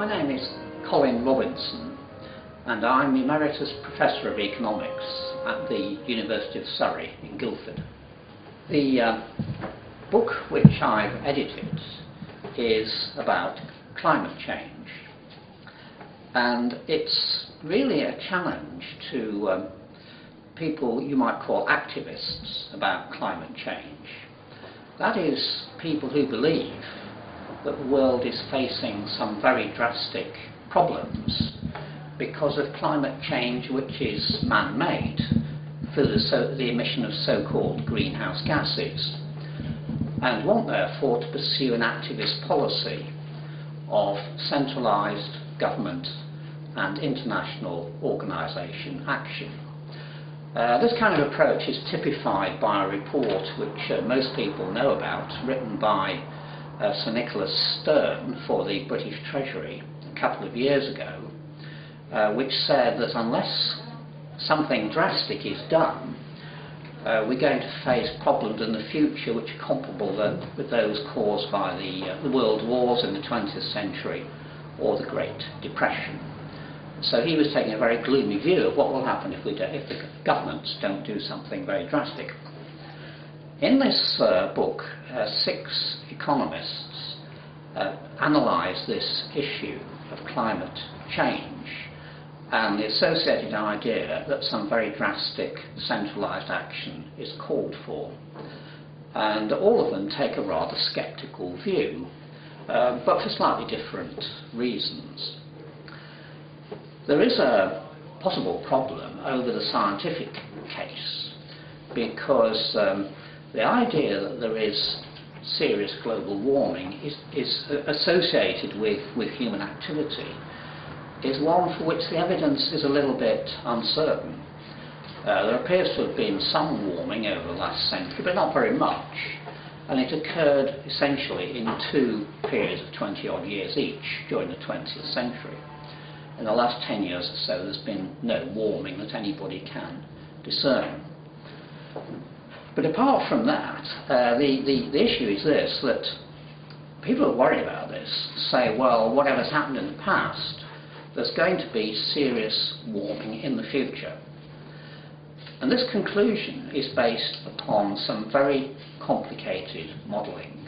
My name is Colin and I'm Emeritus Professor of Economics at the University of Surrey in Guildford. The book which I've edited is about climate change, and it's really a challenge to people you might call activists about climate change. That is, people who believe that the world is facing some very drastic problems because of climate change which is man-made through the emission of so-called greenhouse gases, and want therefore to pursue an activist policy of centralised government and international organisation action. This kind of approach is typified by a report which most people know about, written by Sir Nicholas Stern for the British Treasury a couple of years ago, which said that unless something drastic is done, we're going to face problems in the future which are comparable with those caused by the world wars in the 20th century or the Great Depression. So he was taking a very gloomy view of what will happen if the governments don't do something very drastic. In this book, 6 economists analyse this issue of climate change and the associated idea that some very drastic centralised action is called for. And all of them take a rather sceptical view, but for slightly different reasons. There is a possible problem over the scientific case, because the idea that there is serious global warming is associated with human activity is one for which the evidence is a little bit uncertain. There appears to have been some warming over the last century, but not very much, and it occurred essentially in 2 periods of 20-odd years each during the 20th century. In the last 10 years or so, there's been no warming that anybody can discern. But apart from that, the issue is this, that people who are worried about this say, well, whatever's happened in the past, there's going to be serious warming in the future. And this conclusion is based upon some very complicated modelling.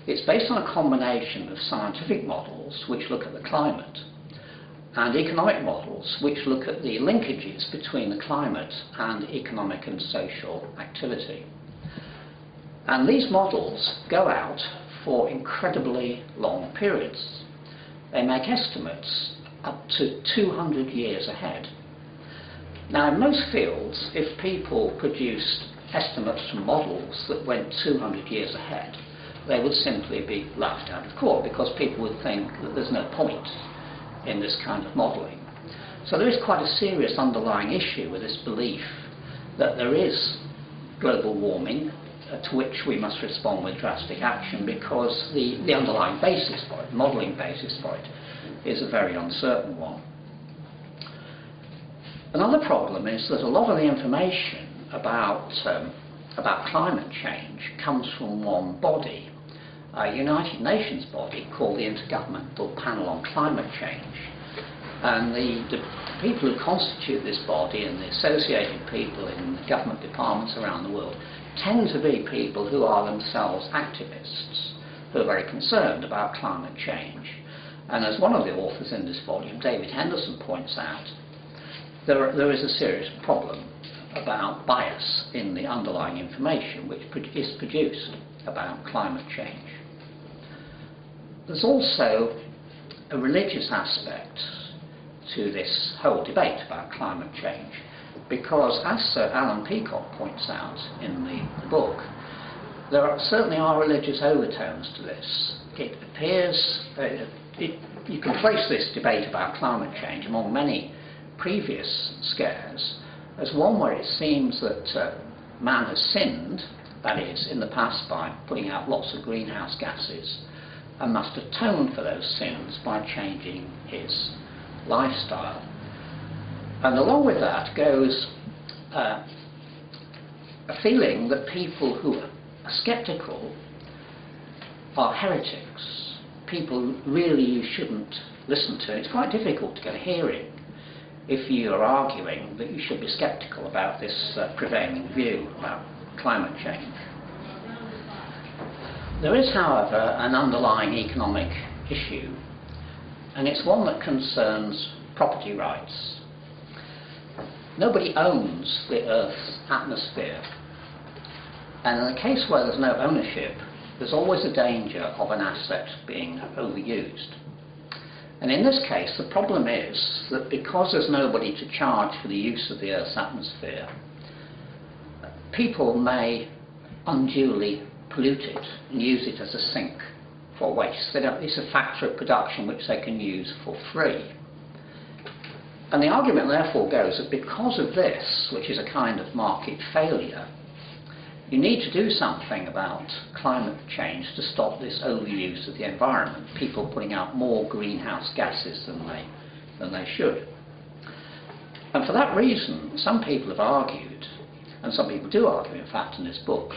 It's based on a combination of scientific models which look at the climate and economic models which look at the linkages between the climate and economic and social activity. And these models go out for incredibly long periods. They make estimates up to 200 years ahead. Now, in most fields, if people produced estimates from models that went 200 years ahead, they would simply be laughed out of court, because people would think that there's no point in this kind of modelling. So there is quite a serious underlying issue with this belief that there is global warming to which we must respond with drastic action, because the underlying basis for it, modelling basis for it, is a very uncertain one. Another problem is that a lot of the information about climate change comes from one body, a United Nations body called the Intergovernmental Panel on Climate Change. And the people who constitute this body and the associated people in the government departments around the world tend to be people who are themselves activists, who are very concerned about climate change. And as one of the authors in this volume, David Henderson, points out, there is a serious problem about bias in the underlying information which is produced about climate change. There's also a religious aspect to this whole debate about climate change, because as Sir Alan Peacock points out in the book, there certainly are religious overtones to this. It appears, you can trace this debate about climate change among many previous scares as one where it seems that man has sinned, that is, in the past by putting out lots of greenhouse gases, and must atone for those sins by changing his lifestyle. And along with that goes a feeling that people who are sceptical are heretics, people really you shouldn't listen to. It's quite difficult to get a hearing if you are arguing that you should be sceptical about this prevailing view about climate change. There is, however, an underlying economic issue, and it's one that concerns property rights. Nobody owns the Earth's atmosphere, and in a case where there's no ownership, there's always a danger of an asset being overused. And in this case, the problem is that because there's nobody to charge for the use of the Earth's atmosphere, people may unduly pollute it and use it as a sink for waste. It's a factor of production which they can use for free. And the argument therefore goes that because of this, which is a kind of market failure, you need to do something about climate change to stop this overuse of the environment, people putting out more greenhouse gases than they should. And for that reason, some people have argued, and some people do argue in fact in this book,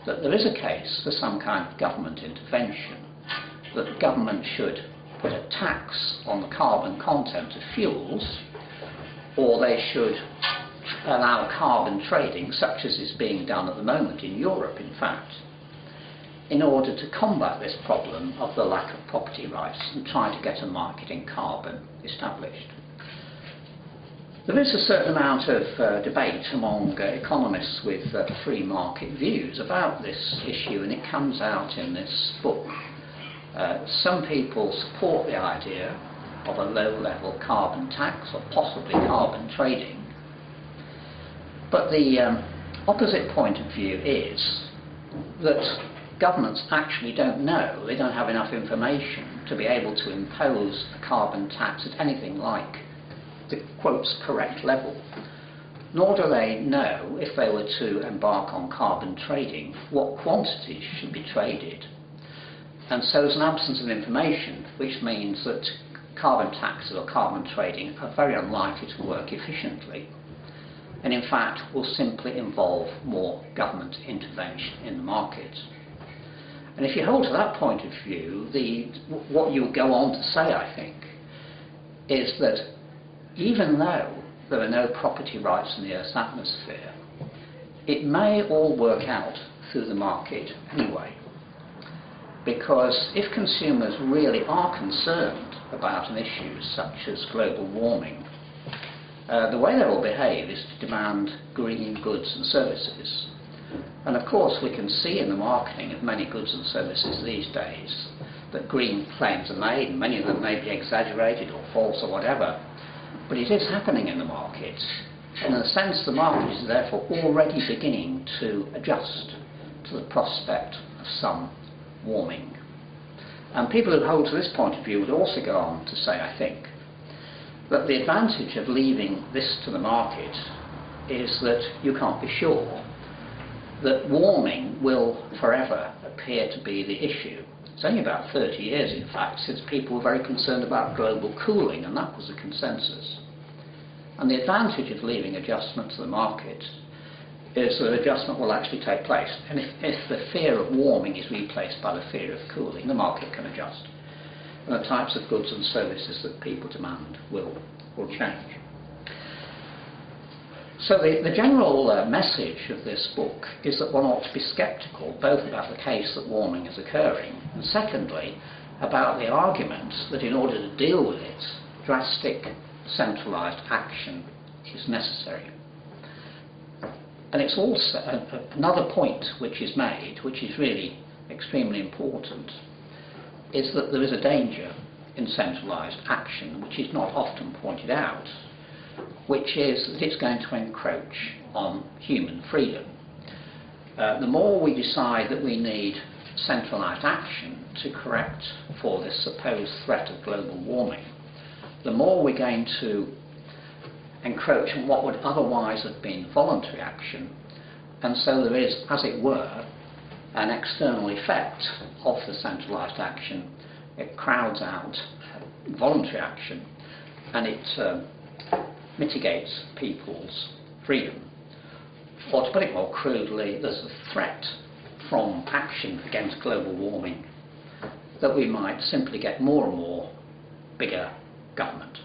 that there is a case for some kind of government intervention, that the government should put a tax on the carbon content of fuels, or they should allow carbon trading, such as is being done at the moment in Europe, in fact, in order to combat this problem of the lack of property rights and try to get a market in carbon established. There is a certain amount of debate among economists with free market views about this issue, and it comes out in this book. Some people support the idea of a low-level carbon tax or possibly carbon trading. But the opposite point of view is that governments actually don't know, they don't have enough information to be able to impose a carbon tax at anything like the quotes correct level. Nor do they know, if they were to embark on carbon trading, what quantities should be traded. And so there's an absence of information, which means that carbon taxes or carbon trading are very unlikely to work efficiently, and in fact will simply involve more government intervention in the market. And if you hold to that point of view, what you would go on to say, I think, is that even though there are no property rights in the Earth's atmosphere, it may all work out through the market anyway. Because if consumers really are concerned about an issue such as global warming, the way they will behave is to demand green goods and services. And of course we can see in the marketing of many goods and services these days that green claims are made, and many of them may be exaggerated or false or whatever, but it is happening in the market. And in a sense the market is therefore already beginning to adjust to the prospect of some warming. And people who hold to this point of view would also go on to say, I think, that the advantage of leaving this to the market is that you can't be sure that warming will forever appear to be the issue. It's only about 30 years, in fact, since people were very concerned about global cooling, and that was the consensus. And the advantage of leaving adjustment to the market is that adjustment will actually take place. And if the fear of warming is replaced by the fear of cooling, the market can adjust. And the types of goods and services that people demand will change. So the general message of this book is that one ought to be sceptical both about the case that warming is occurring, and secondly about the argument that in order to deal with it, drastic centralised action is necessary. And it's also another point which is made, which is really extremely important, is that there is a danger in centralised action, which is not often pointed out, which is that it's going to encroach on human freedom. The more we decide that we need centralised action to correct for this supposed threat of global warming, the more we're going to encroach on what would otherwise have been voluntary action, and so there is, as it were, an external effect of the centralised action. It crowds out voluntary action, and it mitigates people's freedom. Or to put it more crudely, there's a threat from action against global warming that we might simply get more and more bigger government.